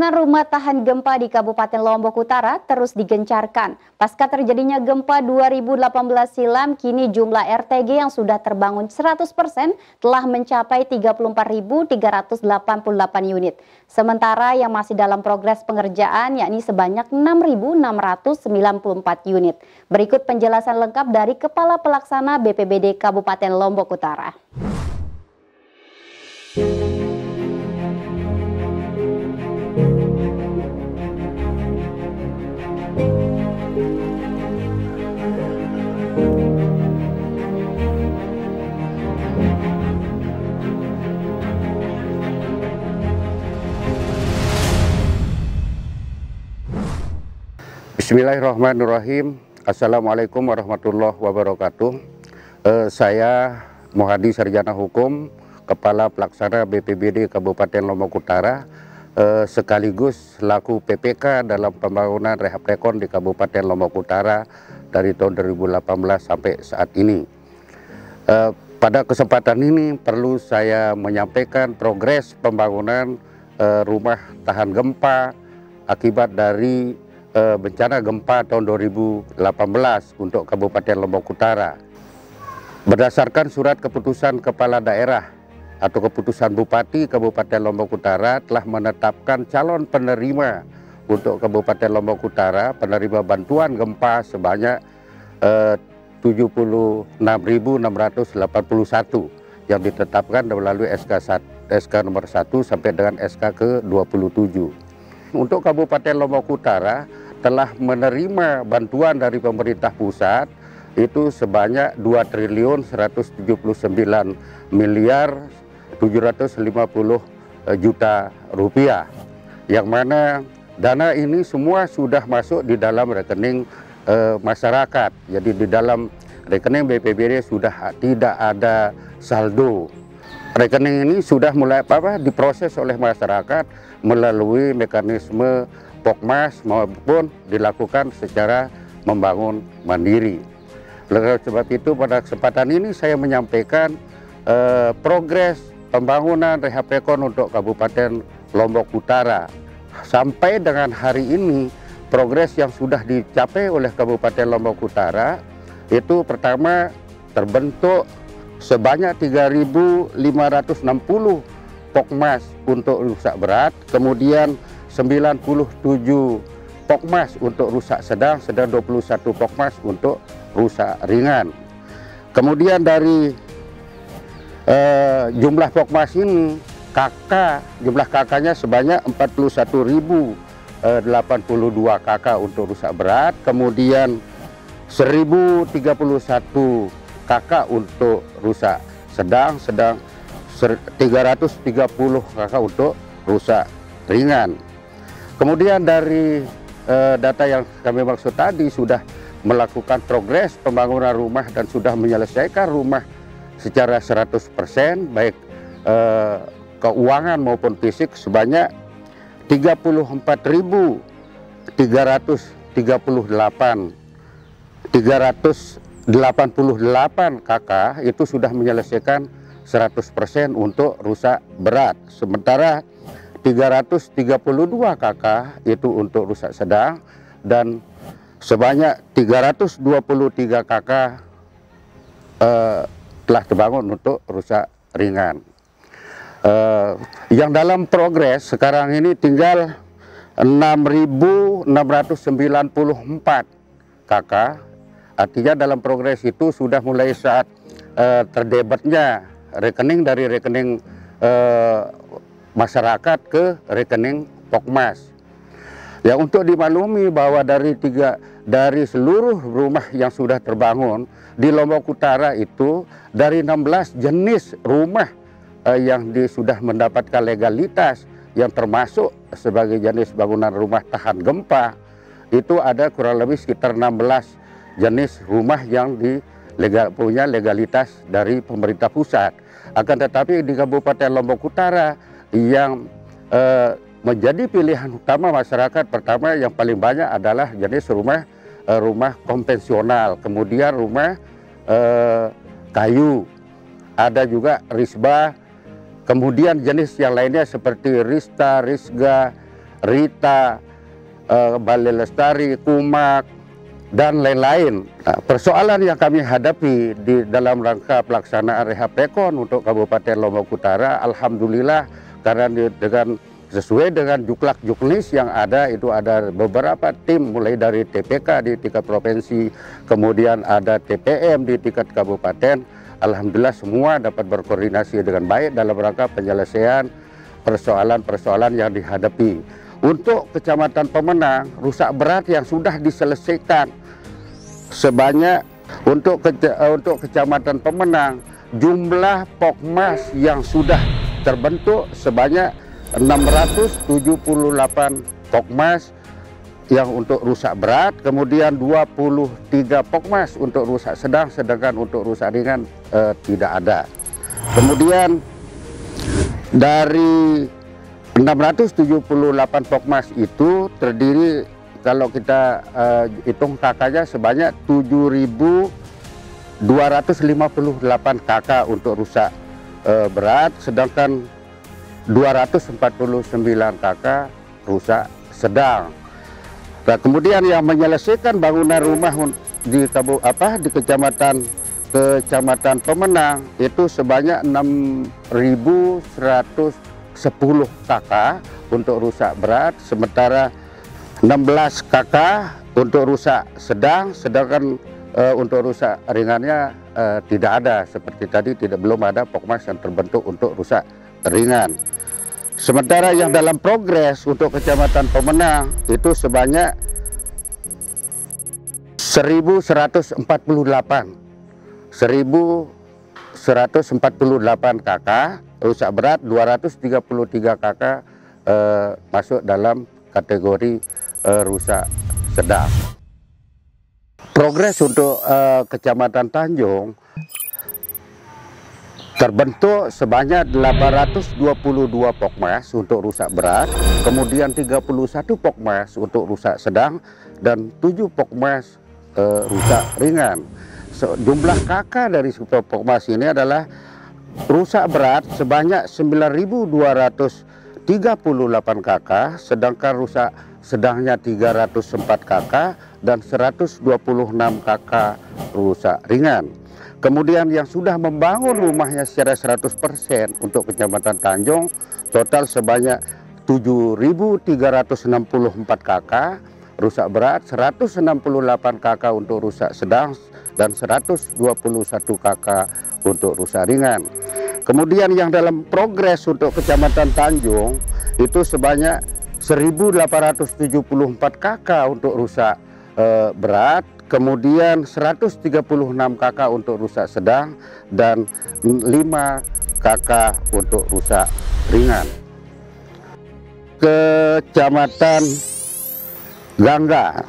Pembangunan rumah tahan gempa di Kabupaten Lombok Utara terus digencarkan. Pasca terjadinya gempa 2018 silam, kini jumlah RTG yang sudah terbangun 100% telah mencapai 34.388 unit. Sementara yang masih dalam progres pengerjaan yakni sebanyak 6.694 unit. Berikut penjelasan lengkap dari Kepala Pelaksana BPBD Kabupaten Lombok Utara. Bismillahirrahmanirrahim. Assalamualaikum warahmatullahi wabarakatuh. Saya Mohadi Sarjana Hukum, Kepala Pelaksana BPBD Kabupaten Lombok Utara, sekaligus selaku PPK dalam pembangunan rehab rekon di Kabupaten Lombok Utara dari tahun 2018 sampai saat ini. Pada kesempatan ini perlu saya menyampaikan progres pembangunan rumah tahan gempa akibat dari bencana gempa tahun 2018 untuk Kabupaten Lombok Utara. Berdasarkan surat keputusan Kepala Daerah atau keputusan Bupati Kabupaten Lombok Utara telah menetapkan calon penerima untuk Kabupaten Lombok Utara, penerima bantuan gempa sebanyak 76.681 yang ditetapkan melalui SK nomor 1 sampai dengan SK ke-27. Untuk Kabupaten Lombok Utara telah menerima bantuan dari pemerintah pusat itu sebanyak 2.179.750.000.000 rupiah, yang mana dana ini semua sudah masuk di dalam rekening masyarakat. Jadi di dalam rekening BPBD sudah tidak ada saldo. Rekening ini sudah mulai diproses oleh masyarakat melalui mekanisme Pokmas maupun dilakukan secara membangun mandiri. Oleh sebab itu pada kesempatan ini saya menyampaikan progres pembangunan rehab rekon untuk Kabupaten Lombok Utara. Sampai dengan hari ini progres yang sudah dicapai oleh Kabupaten Lombok Utara itu pertama terbentuk sebanyak 3.560 Pokmas untuk rusak berat, kemudian 97 Pokmas untuk rusak sedang, 21 Pokmas untuk rusak ringan. Kemudian dari jumlah Pokmas ini, jumlah KK-nya sebanyak 41.082 KK untuk rusak berat, kemudian 1.031 KK untuk rusak sedang, 330 KK untuk rusak ringan. Kemudian dari data yang kami maksud tadi sudah melakukan progres pembangunan rumah dan sudah menyelesaikan rumah secara 100%, baik keuangan maupun fisik sebanyak 34.388 KK itu sudah menyelesaikan 100% untuk rusak berat. Sementara 332 KK itu untuk rusak sedang dan sebanyak 323 KK telah terbangun untuk rusak ringan. Yang dalam progres sekarang ini tinggal 6.694 KK. Artinya dalam progres itu sudah mulai saat terdebitnya rekening dari rekening masyarakat ke rekening Pokmas. Ya, untuk dimaklumi bahwa dari seluruh rumah yang sudah terbangun di Lombok Utara itu, dari 16 jenis rumah yang sudah mendapatkan legalitas yang termasuk sebagai jenis bangunan rumah tahan gempa, itu ada kurang lebih sekitar 16 jenis rumah yang punya legalitas dari pemerintah pusat. Akan tetapi di Kabupaten Lombok Utara yang menjadi pilihan utama masyarakat pertama yang paling banyak adalah jenis rumah konvensional, kemudian rumah kayu, ada juga risba, kemudian jenis yang lainnya seperti rista, risga, Rita, Balai Lestari, Kumak, dan lain-lain. Nah, persoalan yang kami hadapi di dalam rangka pelaksanaan rehab rekon untuk Kabupaten Lombok Utara, alhamdulillah karena sesuai dengan juklak-juknis yang ada, itu ada beberapa tim mulai dari TPK di tingkat provinsi, kemudian ada TPM di tingkat kabupaten. Alhamdulillah semua dapat berkoordinasi dengan baik dalam rangka penyelesaian persoalan-persoalan yang dihadapi. Untuk Kecamatan Pemenang, rusak berat yang sudah diselesaikan sebanyak untuk Kecamatan Pemenang, jumlah Pokmas yang sudah terbentuk sebanyak 678 Pokmas yang untuk rusak berat, kemudian 23 Pokmas untuk rusak sedang, sedangkan untuk rusak ringan tidak ada. Kemudian dari 678 Pokmas itu terdiri, kalau kita hitung kakaknya, sebanyak 7.258 kakak untuk rusak berat, sedangkan 249 kakak rusak sedang. Nah, kemudian yang menyelesaikan bangunan rumah di Kecamatan Pemenang itu sebanyak 6.110 kakak untuk rusak berat, sementara 16 kakak untuk rusak sedang, sedangkan untuk rusak ringannya tidak ada. Seperti tadi belum ada Pokmas yang terbentuk untuk rusak ringan. Sementara yang dalam progres untuk Kecamatan Pemenang itu sebanyak 1.148 kakak rusak berat, 233 kakak masuk dalam kategori rusak sedang. Progres untuk Kecamatan Tanjung terbentuk sebanyak 822 Pokmas untuk rusak berat, kemudian 31 Pokmas untuk rusak sedang, dan 7 Pokmas rusak ringan. Jumlah kakak dari Pokmas ini adalah rusak berat sebanyak 9.238 kakak, sedangkan rusak sedangnya 304 kakak, dan 126 kakak rusak ringan. Kemudian yang sudah membangun rumahnya secara 100% untuk Kecamatan Tanjung, total sebanyak 7.364 kakak rusak berat, 168 kakak untuk rusak sedang, dan 121 kakak untuk rusak ringan. Kemudian yang dalam progres untuk Kecamatan Tanjung itu sebanyak 1.874 kakak untuk rusak berat, kemudian 136 kakak untuk rusak sedang, dan 5 kakak untuk rusak ringan. Kecamatan Gangga,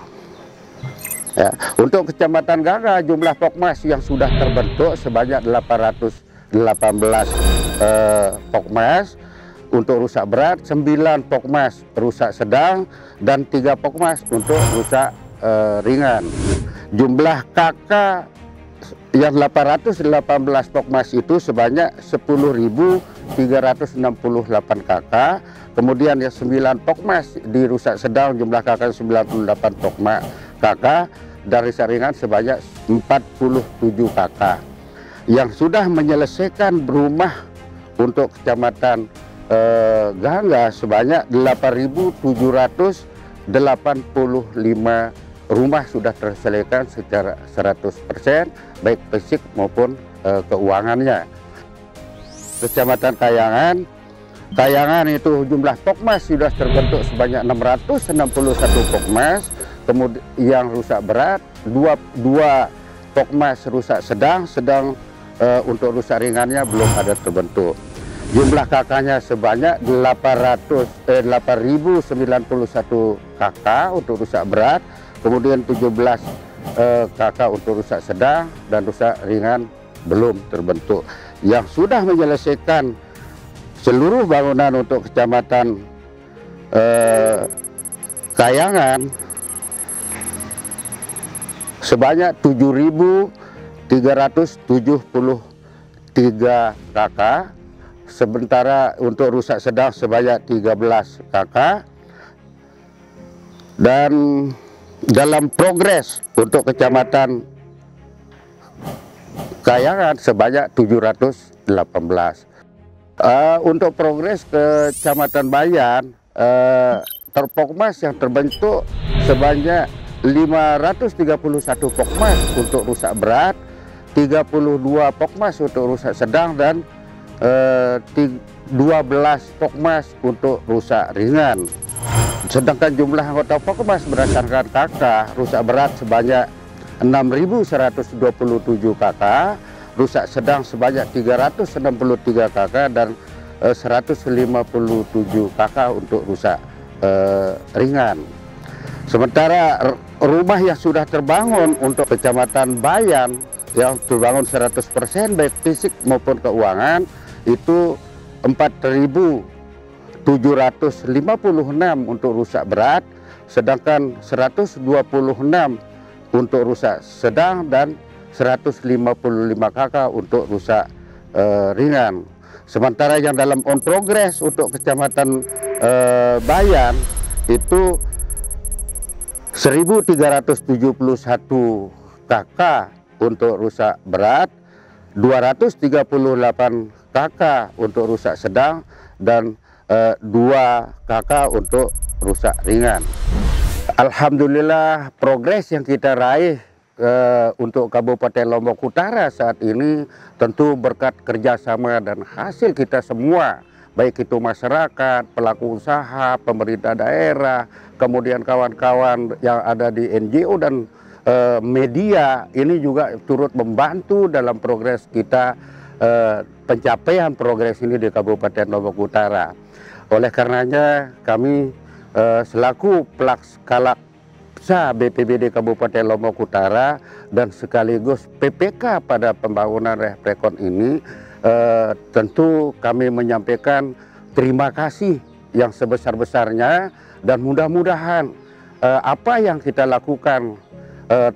ya, untuk Kecamatan Gangga jumlah Pokmas yang sudah terbentuk sebanyak 818 Pokmas untuk rusak berat, 9 Pokmas rusak sedang, dan 3 Pokmas untuk rusak ringan. Jumlah kakak yang 818 Pokmas itu sebanyak 10.368 kakak. Kemudian yang 9 Pokmas di rusak sedang, jumlah kakak 98 Pokmas kakak, dan rusak ringan sebanyak 47 kakak. Yang sudah menyelesaikan rumah untuk Kecamatan Gangga sebanyak 8.785 rumah sudah terselesaikan secara 100%, baik fisik maupun keuangannya. Kecamatan Kayangan itu jumlah Pokmas sudah terbentuk sebanyak 661 Pokmas, kemudian yang rusak berat, 2 Pokmas rusak sedang, untuk rusak ringannya belum ada terbentuk. Jumlah kakaknya sebanyak 8.091 kakak untuk rusak berat, kemudian 17 kakak untuk rusak sedang, dan rusak ringan belum terbentuk. Yang sudah menyelesaikan seluruh bangunan untuk Kecamatan Kayangan sebanyak 7.373 kakak, sementara untuk rusak sedang sebanyak 13 kakak, Dan dalam progres untuk Kecamatan Kayangan sebanyak 718. Untuk progres Kecamatan Bayan, Terpokmas yang terbentuk sebanyak 531 Pokmas untuk rusak berat, 32 Pokmas untuk rusak sedang, dan 12 Pokmas untuk rusak ringan. Sedangkan jumlah anggota Pokmas berdasarkan KK, rusak berat sebanyak 6.127 KK, rusak sedang sebanyak 363 KK, dan 157 KK untuk rusak ringan. Sementara rumah yang sudah terbangun untuk Kecamatan Bayan yang terbangun 100% baik fisik maupun keuangan itu 4.756 untuk rusak berat, sedangkan 126 untuk rusak sedang, dan 155 KK untuk rusak ringan. Sementara yang dalam on progress untuk Kecamatan Bayan itu 1.371 KK untuk rusak berat, 238 KK untuk rusak sedang, dan 2 KK untuk rusak ringan. Alhamdulillah progres yang kita raih untuk Kabupaten Lombok Utara saat ini tentu berkat kerjasama dan hasil kita semua, baik itu masyarakat, pelaku usaha, pemerintah daerah, kemudian kawan-kawan yang ada di NGO dan media, ini juga turut membantu dalam progres kita, pencapaian progres ini di Kabupaten Lombok Utara. Oleh karenanya kami selaku pelaksana BPBD Kabupaten Lombok Utara dan sekaligus PPK pada pembangunan Refrekon ini, tentu kami menyampaikan terima kasih yang sebesar-besarnya, dan mudah-mudahan apa yang kita lakukan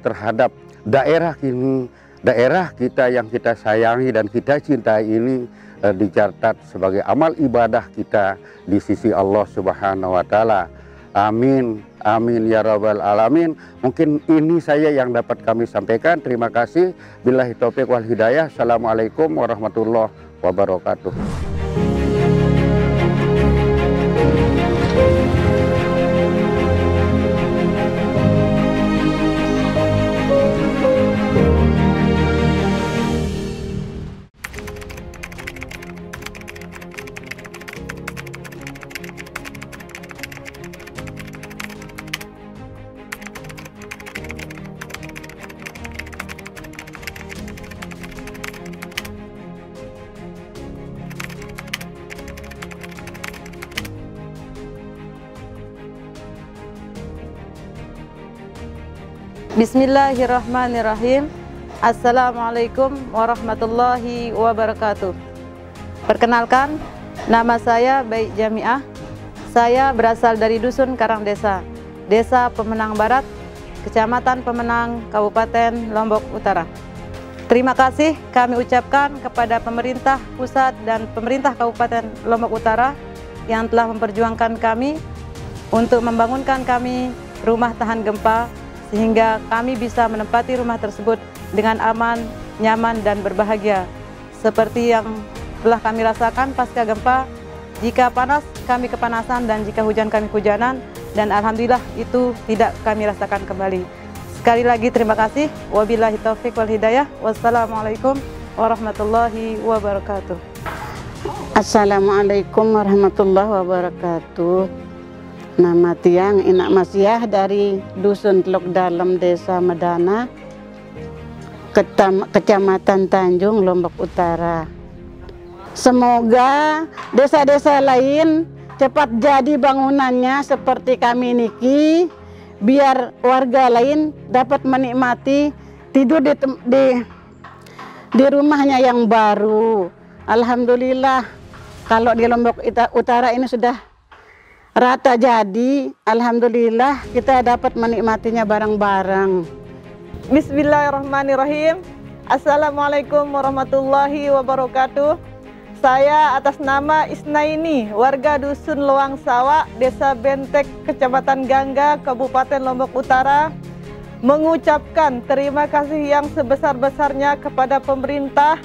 terhadap daerah ini, daerah kita yang kita sayangi dan kita cintai ini dicatat sebagai amal ibadah kita di sisi Allah Subhanahu wa Ta'ala. Amin, amin ya rabbal alamin. Mungkin ini saya yang dapat kami sampaikan. Terima kasih. Billahi taufiq wal hidayah. Assalamualaikum warahmatullahi wabarakatuh. Bismillahirrahmanirrahim. Assalamualaikum warahmatullahi wabarakatuh. Perkenalkan, nama saya Baik Jamiah. Saya berasal dari Dusun Karangdesa, Desa Pemenang Barat, Kecamatan Pemenang, Kabupaten Lombok Utara. Terima kasih kami ucapkan kepada pemerintah pusat dan pemerintah Kabupaten Lombok Utara yang telah memperjuangkan kami untuk membangunkan kami rumah tahan gempa, sehingga kami bisa menempati rumah tersebut dengan aman, nyaman, dan berbahagia. Seperti yang telah kami rasakan pasca gempa, jika panas kami kepanasan dan jika hujan kami kehujanan, dan alhamdulillah itu tidak kami rasakan kembali. Sekali lagi terima kasih. Wabillahi taufiq wal hidayah. Wassalamualaikum warahmatullahi wabarakatuh. Assalamualaikum warahmatullahi wabarakatuh. Nama Tiang Inak Masyah dari Dusun Teluk Dalam, Desa Medana, Kecamatan Tanjung, Lombok Utara. Semoga desa-desa lain cepat jadi bangunannya seperti kami niki, biar warga lain dapat menikmati tidur di rumahnya yang baru. Alhamdulillah, kalau di Lombok Utara ini sudah rata jadi, alhamdulillah kita dapat menikmatinya bareng-bareng. Bismillahirrahmanirrahim. Assalamualaikum warahmatullahi wabarakatuh. Saya atas nama Isnaini, warga Dusun Loang Sawa, Desa Bentek, Kecamatan Gangga, Kabupaten Lombok Utara, mengucapkan terima kasih yang sebesar-besarnya kepada pemerintah,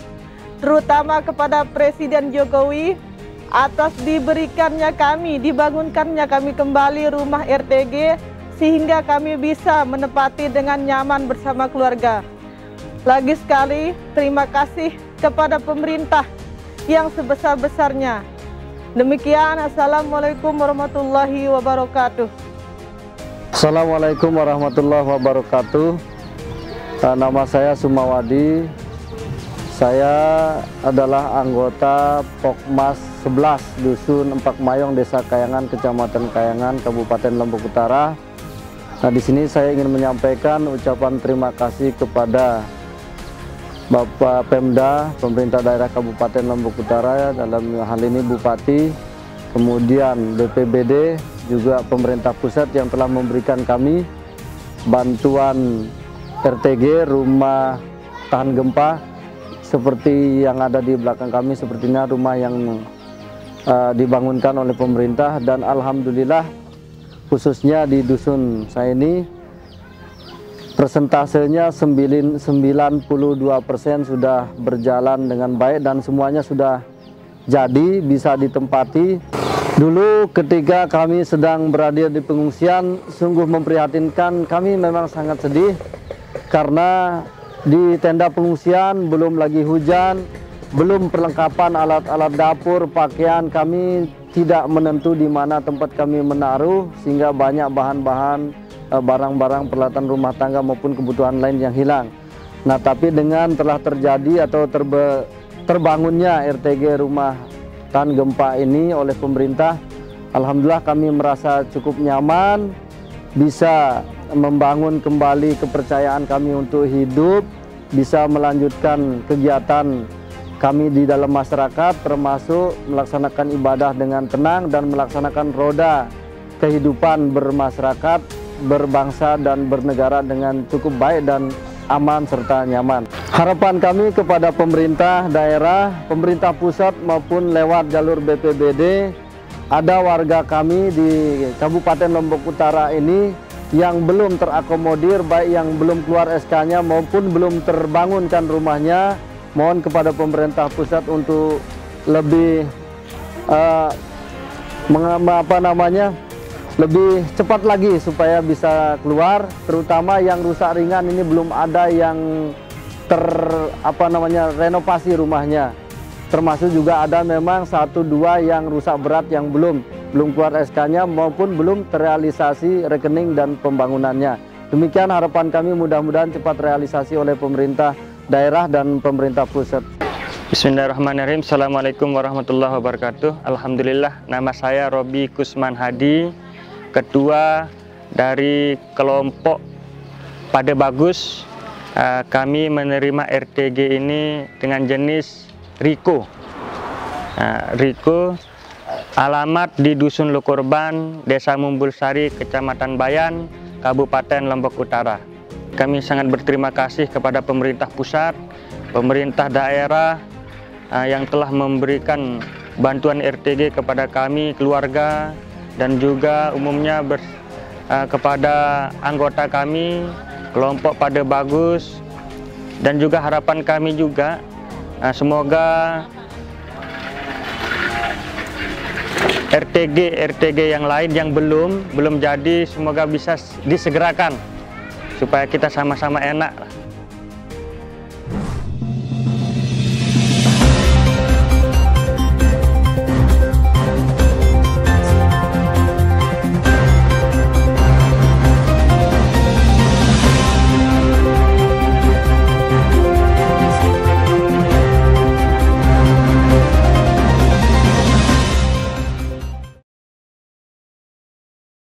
terutama kepada Presiden Jokowi, atas dibangunkannya kami kembali rumah RTG, sehingga kami bisa menempati dengan nyaman bersama keluarga. Lagi sekali, terima kasih kepada pemerintah yang sebesar-besarnya. Demikian, Assalamualaikum warahmatullahi wabarakatuh. Assalamualaikum warahmatullahi wabarakatuh. Nama saya Sumawadi. Saya adalah anggota Pokmas 11 Dusun Empak Mayong, Desa Kayangan, Kecamatan Kayangan, Kabupaten Lombok Utara. Nah, di sini saya ingin menyampaikan ucapan terima kasih kepada Bapak Pemda, pemerintah daerah Kabupaten Lombok Utara, dalam hal ini Bupati, kemudian BPBD, juga pemerintah pusat yang telah memberikan kami bantuan RTG, rumah tahan gempa, seperti yang ada di belakang kami. Sepertinya rumah yang dibangunkan oleh pemerintah, dan alhamdulillah khususnya di dusun saya ini persentasenya 92% sudah berjalan dengan baik dan semuanya sudah jadi bisa ditempati. Dulu ketika kami sedang berada di pengungsian, sungguh memprihatinkan. Kami memang sangat sedih karena di tenda pengungsian belum lagi hujan, belum perlengkapan alat-alat dapur, pakaian. Kami tidak menentu di mana tempat kami menaruh, sehingga banyak bahan-bahan, barang-barang peralatan rumah tangga maupun kebutuhan lain yang hilang. Nah, tapi dengan telah terjadi atau terbangunnya RTG rumah tahan gempa ini oleh pemerintah, alhamdulillah kami merasa cukup nyaman, bisa membangun kembali kepercayaan kami untuk hidup, bisa melanjutkan kegiatan kami di dalam masyarakat, termasuk melaksanakan ibadah dengan tenang dan melaksanakan roda kehidupan bermasyarakat, berbangsa dan bernegara dengan cukup baik dan aman serta nyaman. Harapan kami kepada pemerintah daerah, pemerintah pusat maupun lewat jalur BPBD, ada warga kami di Kabupaten Lombok Utara ini yang belum terakomodir, baik yang belum keluar SK-nya maupun belum terbangunkan rumahnya. Mohon kepada pemerintah pusat untuk lebih lebih cepat lagi supaya bisa keluar, terutama yang rusak ringan ini belum ada yang renovasi rumahnya. Termasuk juga ada memang 1-2 yang rusak berat yang belum keluar SK-nya maupun belum terrealisasi rekening dan pembangunannya. Demikian harapan kami, mudah-mudahan cepat realisasi oleh pemerintah daerah dan pemerintah pusat. Bismillahirrahmanirrahim. Assalamualaikum warahmatullahi wabarakatuh. Alhamdulillah, nama saya Robi Kusman Hadi, ketua dari kelompok Pade Bagus. Kami menerima RTG ini dengan jenis Riko. Riko, alamat di Dusun Lukurban, Desa Mumbulsari, Kecamatan Bayan, Kabupaten Lombok Utara. Kami sangat berterima kasih kepada pemerintah pusat, pemerintah daerah yang telah memberikan bantuan RTG kepada kami, keluarga, dan juga umumnya kepada anggota kami, kelompok Pade Bagus, dan juga harapan kami juga semoga RTG yang lain yang belum jadi semoga bisa disegerakan supaya kita sama-sama enak